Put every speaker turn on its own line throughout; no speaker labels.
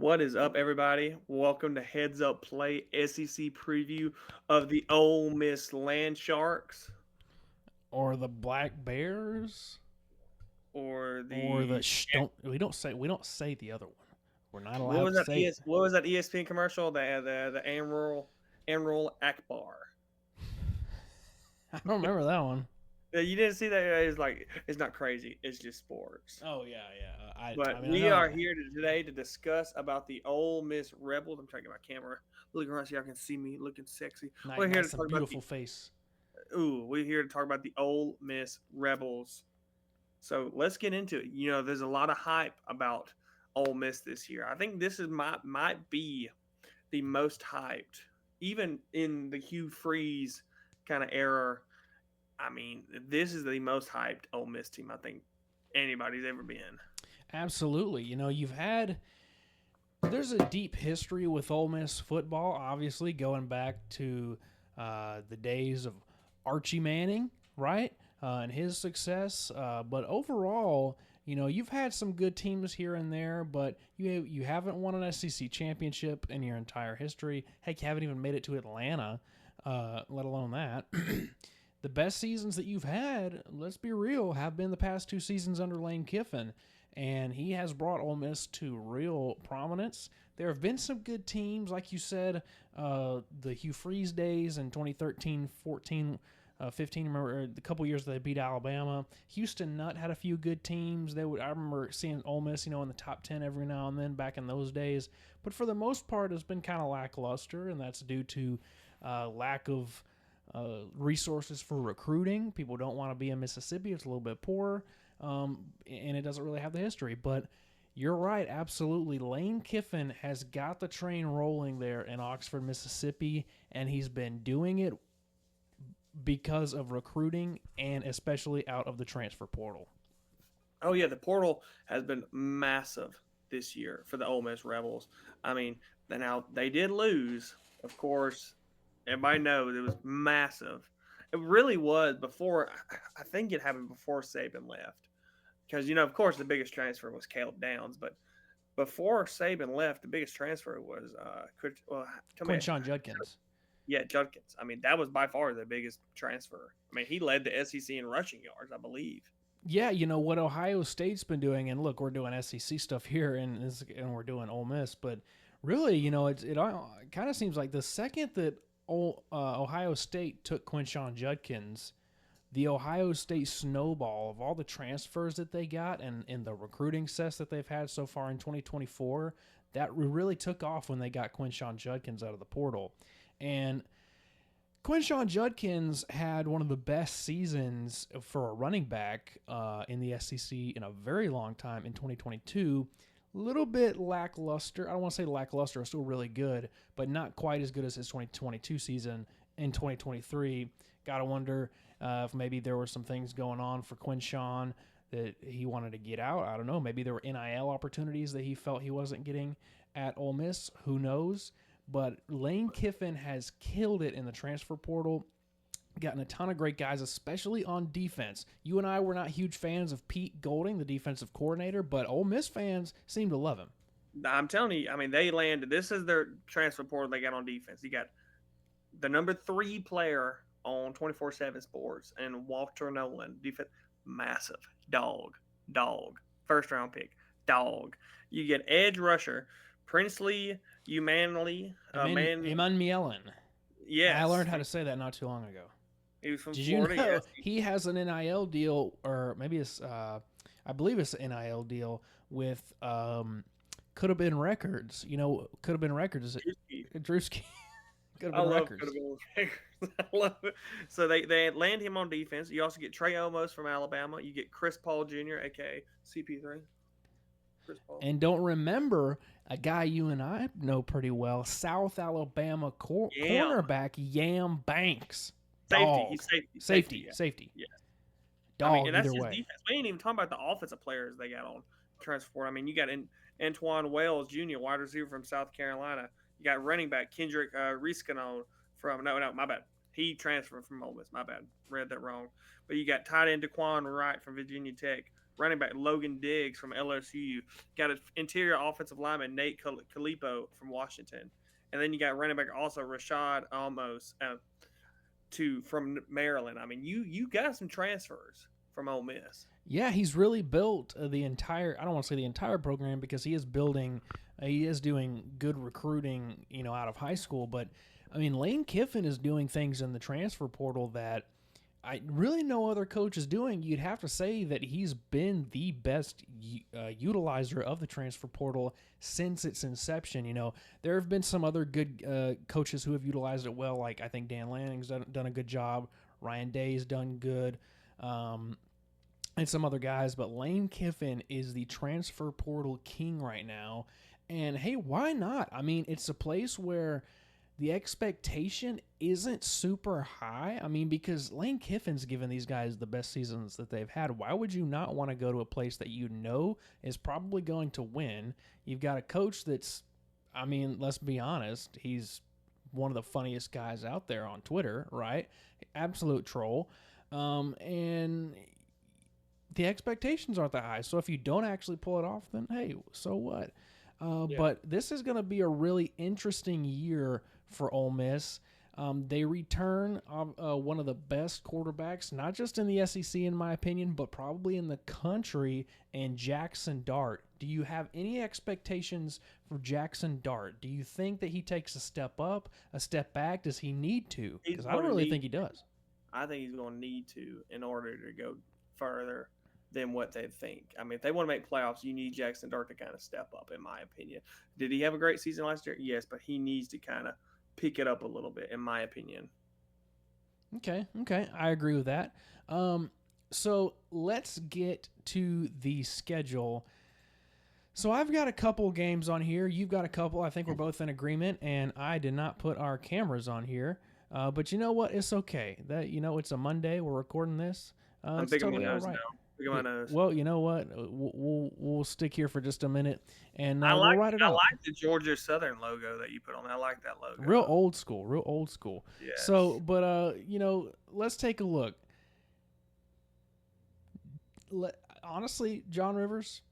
What is up, everybody? Welcome to Heads Up Play SEC preview of the Ole Miss Landsharks
Or the Black Bears,
or
or the
the
don't we don't say the other one. We're not
what
allowed
was
to
that
say it.
what was that ESPN commercial? The Emerald Akbar.
I don't remember that one.
Yeah, you didn't see that? It's like it's not crazy. It's just sports.
Oh yeah, yeah. I
But
mean I
we are
know.
here today to discuss about the Ole Miss Rebels. I'm trying to get my camera looking around so y'all can see me looking sexy.
Nice,
We're here to
nice and
talk about the
beautiful face.
we're here to talk about the Ole Miss Rebels. So let's get into it. There's a lot of hype about Ole Miss this year. I think this is might be the most hyped, even in the Hugh Freeze kind of era. I mean, this is the most hyped Ole Miss team I think anybody's ever been.
Absolutely. There's a deep history with Ole Miss football. Obviously, going back to the days of Archie Manning, right, and his success. But overall, you've had some good teams here and there, but you haven't won an SEC championship in your entire history. Heck, you haven't even made it to Atlanta, let alone that. The best seasons that you've had, let's be real, have been the past two seasons under Lane Kiffin, and he has brought Ole Miss to real prominence. There have been some good teams, like you said, the Hugh Freeze days in 2013, 14, 15. Remember the couple years that they beat Alabama. Houston Nutt had a few good teams. I remember seeing Ole Miss, in the top 10 every now and then back in those days. But for the most part, it's been kind of lackluster, and that's due to lack of resources for recruiting. People don't want to be in Mississippi. It's a little bit poorer, and it doesn't really have the history. But you're right, absolutely. Lane Kiffin has got the train rolling there in Oxford, Mississippi, and he's been doing it because of recruiting and especially out of the transfer portal.
Oh yeah, the portal has been massive this year for the Ole Miss Rebels. I mean, now they did lose, of course. Everybody knows it was massive. It really was before. I think it happened before Saban left, because of course, the biggest transfer was Caleb Downs, but before Saban left, the biggest transfer was tell me,
Quinshawn Judkins.
yeah, Judkins. I mean, that was by far the biggest transfer. I mean, he led the SEC in rushing yards, I believe.
Yeah, what Ohio State's been doing, and look, we're doing SEC stuff here, and we're doing Ole Miss, but really, it kind of seems like the second that Ohio State took Quinshawn Judkins, the Ohio State snowball of all the transfers that they got and in the recruiting success that they've had so far in 2024, that really took off when they got Quinshawn Judkins out of the portal. And Quinshawn Judkins had one of the best seasons for a running back in the SEC in a very long time in 2022. Little bit lackluster. I don't want to say lackluster. It's still really good, but not quite as good as his 2022 season in 2023. Gotta wonder if maybe there were some things going on for Quinshawn that he wanted to get out. I don't know. Maybe there were NIL opportunities that he felt he wasn't getting at Ole Miss. Who knows? But Lane Kiffin has killed it in the transfer portal. Gotten a ton of great guys, especially on defense. You and I were not huge fans of Pete Golding, the defensive coordinator, but Ole Miss fans seem to love him.
I'm telling you, I mean, they landed. This is their transfer portal they got on defense. You got the number 3 player on 24/7 Sports and Walter Nolan. Defense, massive dog, first round pick, dog. You get edge rusher, Princely Humanly, man.
Eman Mielen. I
Yes,
learned how to say that not too long ago.
he was from
Did you
Florida.
know
Yes,
he has an NIL deal, or maybe I believe it's an NIL deal with Could Have Been Records. Could Have Been Records. Drewski. Could Have
I
Been
love
Records.
Could have been. I love it. So they land him on defense. You also get Trey Omos from Alabama. You get Chris Paul Jr., aka CP3. Chris Paul.
And don't remember a guy you and I know pretty well, South Alabama
Yam.
cornerback Yam Banks.
Safety.
Dog.
He's safety.
Safety.
Yeah.
Safety.
Yeah. I mean,
Dog
and that's
either
just
way.
defense. We ain't even talking about the offensive players they got on transfer. I mean, you got Antoine Wells Jr., wide receiver from South Carolina. You got running back Kendrick Riscanon from no, my bad. He transferred from Ole Miss. My bad. Read that wrong. But you got tight end Daquan Wright from Virginia Tech. running back Logan Diggs from LSU. Got an interior offensive lineman Nate Calipo from Washington, and then you got running back also Rashad Almos from Maryland. I mean, you got some transfers from Ole Miss.
Yeah, he's really built the entire. I don't want to say the entire program because he is building. He is doing good recruiting, out of high school. But I mean, Lane Kiffin is doing things in the transfer portal that really no other coach is doing. You'd have to say that he's been the best utilizer of the transfer portal since its inception. There have been some other good coaches who have utilized it well. Like I think Dan Lanning's done a good job. Ryan Day's done good. And some other guys, but Lane Kiffin is the transfer portal king right now. And hey, why not? I mean, it's a place where the expectation isn't super high. I mean, because Lane Kiffin's given these guys the best seasons that they've had. Why would you not want to go to a place that is probably going to win? You've got a coach that's, I mean, let's be honest, he's one of the funniest guys out there on Twitter, right? Absolute troll. And the expectations aren't that high. So if you don't actually pull it off, then hey, so what? But this is going to be a really interesting year for Ole Miss. They return one of the best quarterbacks, not just in the SEC in my opinion, but probably in the country, and Jackson Dart. Do you have any expectations for Jackson Dart? Do you think that he takes a step up, a step back? Does he need to? Because I don't really think he does.
I think he's going to need to in order to go further than what they think. I mean, if they want to make playoffs, you need Jackson Dart to kind of step up, in my opinion. Did he have a great season last year? Yes, but he needs to kind of pick it up a little bit, in my opinion.
Okay, I agree with that. So let's get to the schedule. So I've got a couple games on here. You've got a couple. I think we're both in agreement, and I did not put our cameras on here. But you know what? It's okay. That it's a Monday. We're recording this.
I'm thinking totally all right. My nose.
Well, you know what? We'll stick here for just a minute, and
we'll
write it out.
I like the Georgia Southern logo that you put on. I like that logo.
Real old school.
Yes.
So, but let's take a look. Honestly, John Rivers,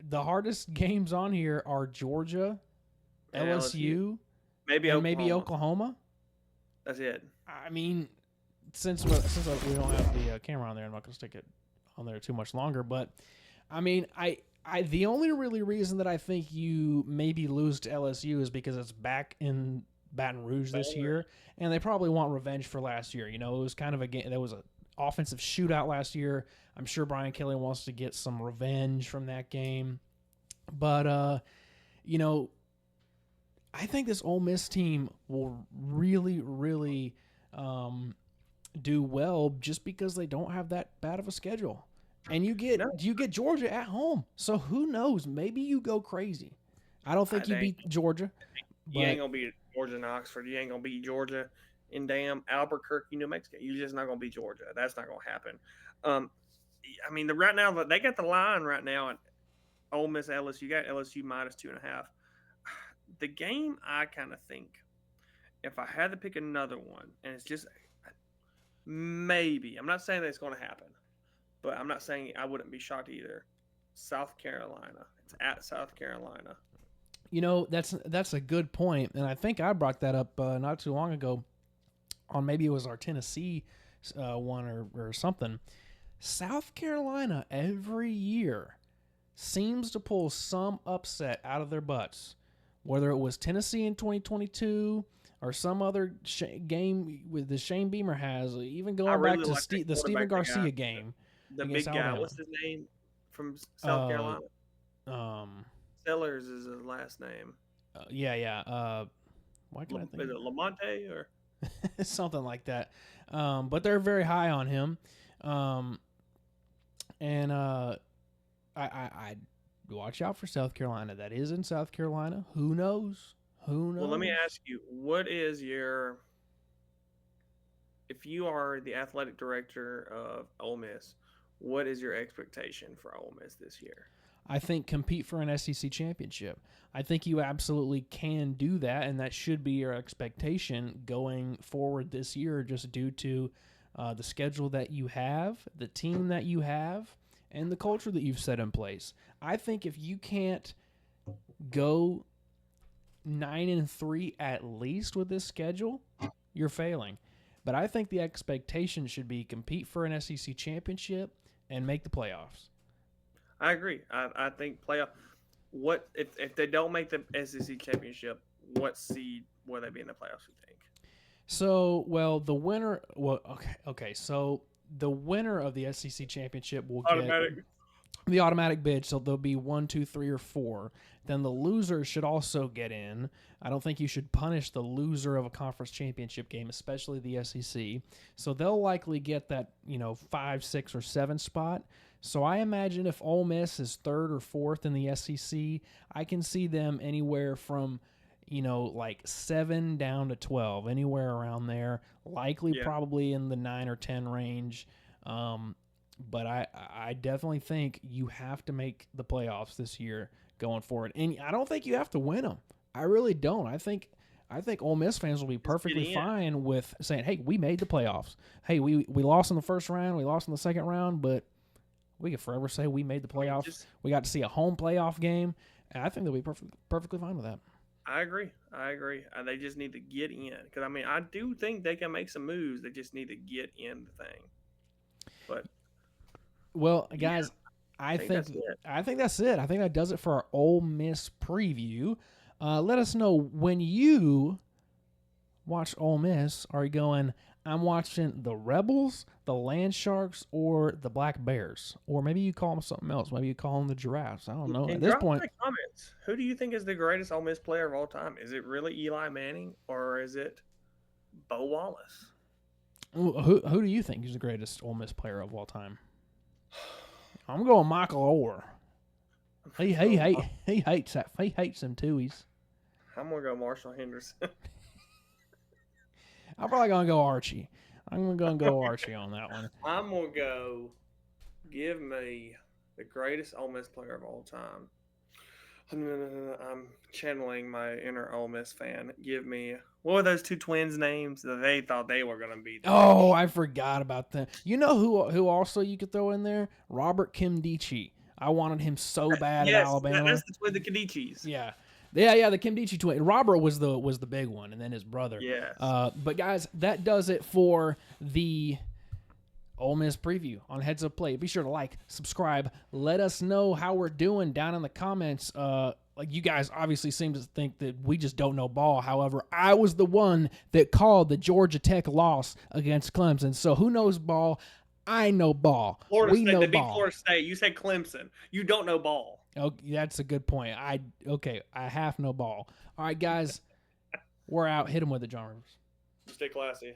the hardest games on here are Georgia, LSU, maybe Oklahoma.
That's it.
I mean, since we don't have the camera on there, I'm not going to stick it on there too much longer. But I mean, I the only really reason that I think you maybe lose to LSU is because it's back in Baton Rouge this year, and they probably want revenge for last year. It was kind of a game. There was an offensive shootout last year. I'm sure Brian Kelly wants to get some revenge from that game. But I think this Ole Miss team will really, really do well just because they don't have that bad of a schedule. And you get Georgia at home. So who knows? Maybe you go crazy. I don't think you beat Georgia.
You ain't going to beat Georgia in Oxford. You ain't going to beat Georgia in damn Albuquerque, New Mexico. You're just not going to beat Georgia. That's not going to happen. I mean, right now, they got the line right now at Ole Miss LSU. You got LSU minus 2.5. The game, I kind of think, if I had to pick another one, and it's just maybe, I'm not saying that it's going to happen, but I'm not saying I wouldn't be shocked either. South Carolina. It's at South Carolina.
That's a good point, and I think I brought that up not too long ago on maybe it was our Tennessee one or something. South Carolina every year seems to pull some upset out of their butts, whether it was Tennessee in 2022 or some other game with the Shane Beamer has, even going back to the Stephen Garcia game.
The big guy, Alabama. What's his name from South Carolina? Sellers is his last name.
Why can I think?
Is it Lamonte or
something like that? But they're very high on him. I watch out for South Carolina. That is in South Carolina. Who knows? Well,
let me ask you, what is if you are the athletic director of Ole Miss, what is your expectation for Ole Miss this year?
I think compete for an SEC championship. I think you absolutely can do that, and that should be your expectation going forward this year, just due to the schedule that you have, the team that you have, and the culture that you've set in place. I think if you can't go 9-3 at least with this schedule, you're failing. But I think the expectation should be compete for an SEC championship and make the playoffs.
I agree. I think playoff. What if they don't make the SEC championship? What seed will they be in the playoffs? You think?
So, well, the winner. Well, okay. So the winner of the SEC championship will get
Automatic.
the automatic bid. So there'll be 1, 2, 3, or 4. Then the loser should also get in. I don't think you should punish the loser of a conference championship game, especially the SEC. So they'll likely get that 5, 6, or 7 spot. So I imagine if Ole Miss is 3rd or 4th in the SEC, I can see them anywhere from like 7 down to 12, anywhere around there. Likely, probably in the 9 or 10 range. But I definitely think you have to make the playoffs this year going forward, and I don't think you have to win them. I really don't. I think Ole Miss fans will be perfectly fine with saying, "Hey, we made the playoffs. Hey, we lost in the first round, we lost in the second round, but we can forever say we made the playoffs. We got to see a home playoff game, and I think they'll be perfectly fine with that."
I agree. They just need to get in because I do think they can make some moves. They just need to get in the thing. But
well, guys, I think that's it. I think that does it for our Ole Miss preview. Let us know when you watch Ole Miss. Are you going, I'm watching the Rebels, the Landsharks, or the Black Bears? Or maybe you call them something else. Maybe you call them the Giraffes. I don't know. At this point,
comments. Who do you think is the greatest Ole Miss player of all time? Is it really Eli Manning or is it Bo Wallace?
Who do you think is the greatest Ole Miss player of all time? I'm going Michael Orr. He hates that. He hates them Tuies.
I'm gonna go Marshall Henderson.
I'm probably gonna go Archie. I'm gonna go Archie on that one.
I'm gonna go. Give me the greatest Ole Miss player of all time. I'm channeling my inner Ole Miss fan. Give me, what were those two twins' names that they thought they were gonna beat?
Oh, I forgot about them. You know who also you could throw in there? Robert Kimdichie. I wanted him so bad at Alabama.
That's the twin, the Kadichis.
Yeah, the Kimdichie twin. Robert was the big one, and then his brother.
Yes.
But guys, that does it for the Ole Miss preview on Heads Up Play. Be sure to like, subscribe, let us know how we're doing down in the comments. Like, you guys obviously seem to think that we just don't know ball. However, I was the one that called the Georgia Tech loss against Clemson. So who knows ball? I know ball.
Florida State, they beat Florida State. You said Clemson. You don't know ball.
Oh, that's a good point. I half know ball. All right, guys, we're out. Hit them with it, John Rivers.
Stay classy.